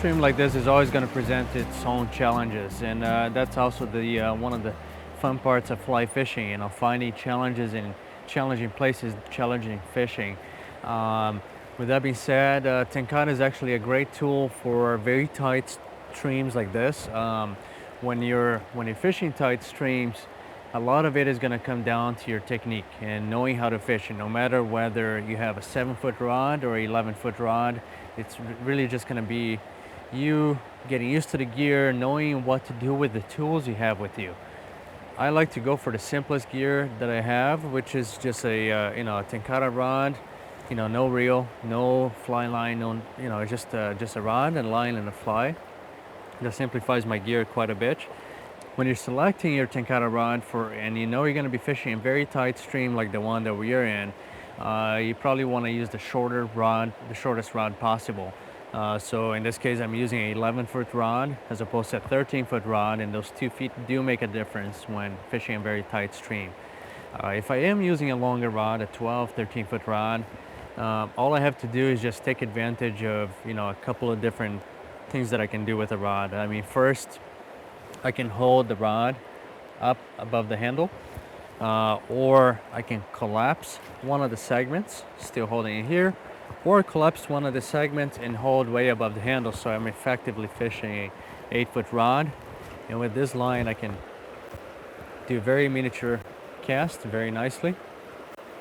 stream like this is always going to present its own challenges, and that's also the one of the fun parts of fly fishing. You know, finding challenges in challenging places, challenging fishing. Um, with that being said, Tenkara is actually a great tool for very tight streams like this. When you're fishing tight streams, a lot of it is going to come down to your technique and knowing how to fish. And no matter whether you have a 7-foot rod or 11-foot rod, it's really just going to be you getting used to the gear, knowing what to do with the tools you have with you. I like to go for the simplest gear that I have, which is just a a Tenkara rod, no reel, no fly line, no just a rod and line and a fly. That simplifies my gear quite a bit. When you're selecting your Tenkara rod and you know you're going to be fishing a very tight stream like the one that we are in, you probably want to use the shortest rod possible. So in this case, I'm using an 11-foot rod as opposed to a 13-foot rod, and those 2 feet do make a difference when fishing a very tight stream. If I am using a longer rod, a 12, 13-foot rod, all I have to do is just take advantage of a couple of different things that I can do with a rod. I mean, first, I can hold the rod up above the handle, or I can collapse one of the segments, still holding it here, or collapse one of the segments and hold way above the handle, so I'm effectively fishing a 8-foot rod. And with this line, I can do very miniature cast very nicely.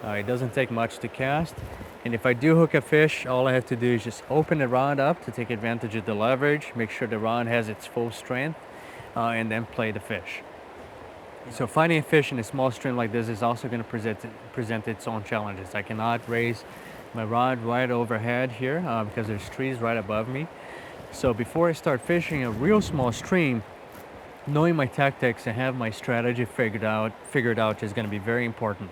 It doesn't take much to cast. And if I do hook a fish, all I have to do is just open the rod up to take advantage of the leverage, make sure the rod has its full strength, and then play the fish. So finding a fish in a small stream like this is also going to present its own challenges. I cannot raise my rod right overhead here because there's trees right above me. So before I start fishing a real small stream, knowing my tactics and have my strategy figured out is going to be very important.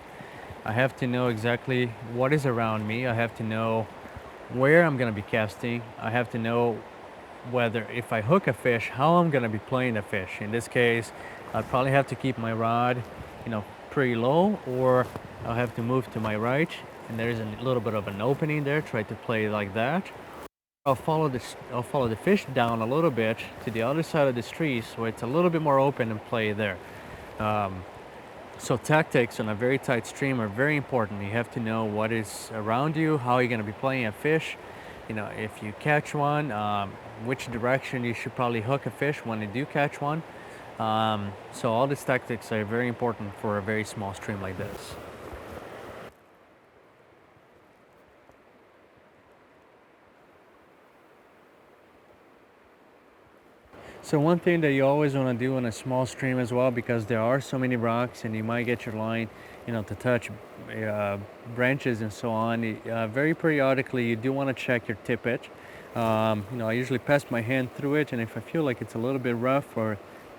I have to know exactly what is around me. I have to know where I'm going to be casting. I have to know whether if I hook a fish, how I'm going to be playing the fish. In this case, I'll probably have to keep my rod, pretty low, or I'll have to move to my right, and there's a little bit of an opening there. Try to play like that. I'll follow the fish down a little bit to the other side of this tree, so it's a little bit more open and play there. So tactics on a very tight stream are very important. You have to know what is around you, how you're going to be playing a fish. If you catch one, which direction you should probably hook a fish when you do catch one. So all these tactics are very important for a very small stream like this. So one thing that you always want to do on a small stream as well, because there are so many rocks and you might get your line, to touch branches and so on. Very periodically, you do want to check your tippet. I usually pass my hand through it, and if I feel like it's a little bit rough or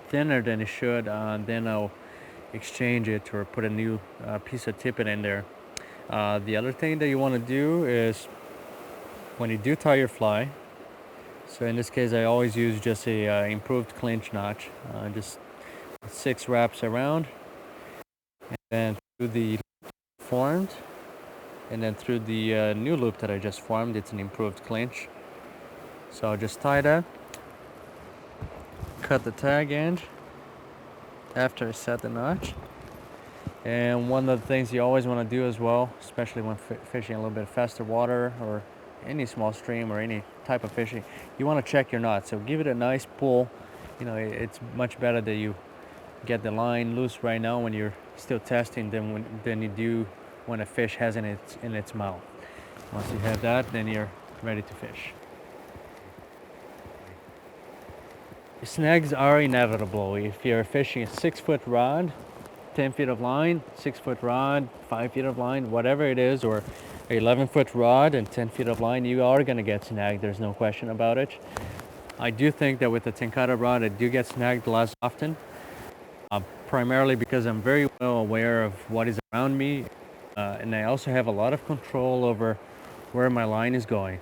thinner than it should, then I'll exchange it or put a new piece of tippet in there. The other thing that you want to do is when you do tie your fly, so in this case I always use just a improved clinch notch, just 6 wraps around, and then through the formed, and then through the new loop that I just formed. It's an improved clinch. So I'll just tie that, cut the tag end after I set the notch. And one of the things you always want to do as well, especially when fishing a little bit faster water or any small stream or any type of fishing, you want to check your knot. So give it a nice pull. It's much better that you get the line loose right now when you're still testing than you do when a fish has in its mouth. Once you have that, then you're ready to fish. Snags are inevitable. If you're fishing a 6-foot rod, 10 feet of line, 6-foot rod, 5 feet of line, whatever it is, or 11-foot rod and 10 feet of line, you are going to get snagged. There's no question about it. I do think that with the Tenkara rod, I do get snagged less often, primarily because I'm very well aware of what is around me, and I also have a lot of control over where my line is going.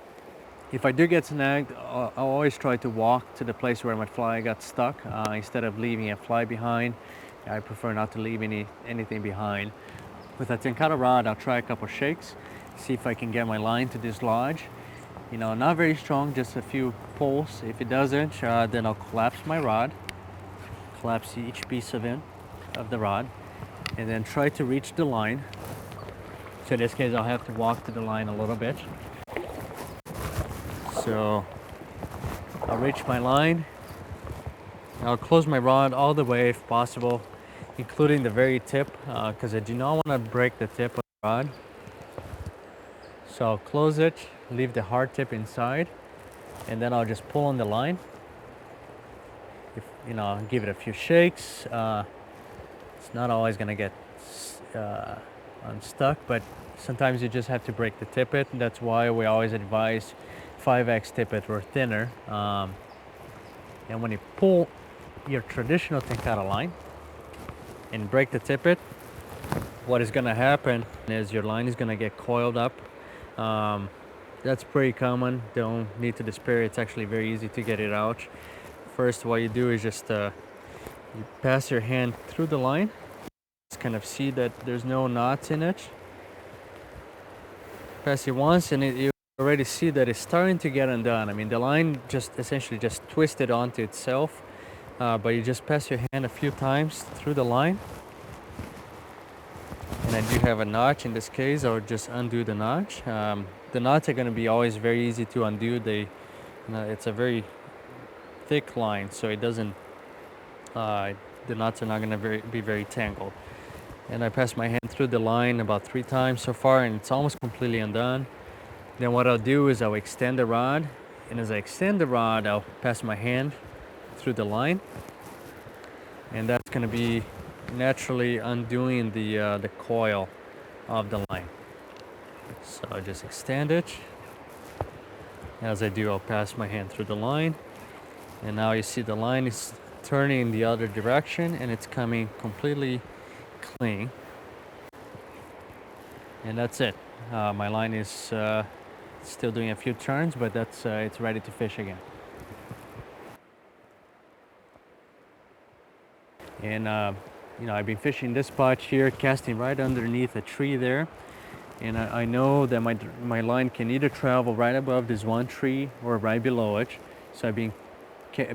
If I do get snagged, I'll always try to walk to the place where my fly got stuck instead of leaving a fly behind. I prefer not to leave anything behind. With a Tenkara rod, I'll try a couple shakes, see if I can get my line to dislodge. Not very strong, just a few pulls. If it doesn't, then I'll collapse my rod, collapse each piece of the rod, and then try to reach the line. So in this case, I'll have to walk to the line a little bit. So I'll reach my line. I'll close my rod all the way if possible, including the very tip, because I do not want to break the tip of the rod. So I'll close it, leave the hard tip inside, and then I'll just pull on the line. Give it a few shakes. It's not always gonna get unstuck, but sometimes you just have to break the tippet. That's why we always advise 5x tippet or thinner. And when you pull your traditional Tenkara line and break the tippet, what is gonna happen is your line is gonna get coiled up. That's pretty common. Don't need to despair. It's actually very easy to get it out. First, what you do is just you pass your hand through the line. Just kind of see that there's no knots in it. Pass it once, and you already see that it's starting to get undone. I mean, the line just essentially just twisted onto itself, but you just pass your hand a few times through the line. And I do have a notch in this case. I'll just undo the notch. The knots are going to be always very easy to undo. It's a very thick line, so it doesn't. The knots are not going to be very tangled. And I pass my hand through the line about 3 times so far, and it's almost completely undone. Then what I'll do is I'll extend the rod, and as I extend the rod, I'll pass my hand through the line, and that's going to be naturally undoing the coil of the line. So I just extend it. As I do, I'll pass my hand through the line, and now you see the line is turning in the other direction, and it's coming completely clean. And that's it. My line is still doing a few turns, but it's ready to fish again. And I've been fishing this spot here, casting right underneath a tree there. And I know that my line can either travel right above this one tree or right below it. So I've been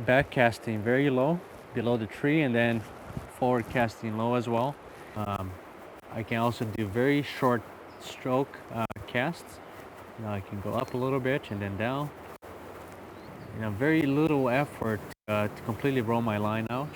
back casting very low below the tree, and then forward casting low as well. I can also do very short stroke casts. I can go up a little bit and then down. Very little effort to completely roll my line out.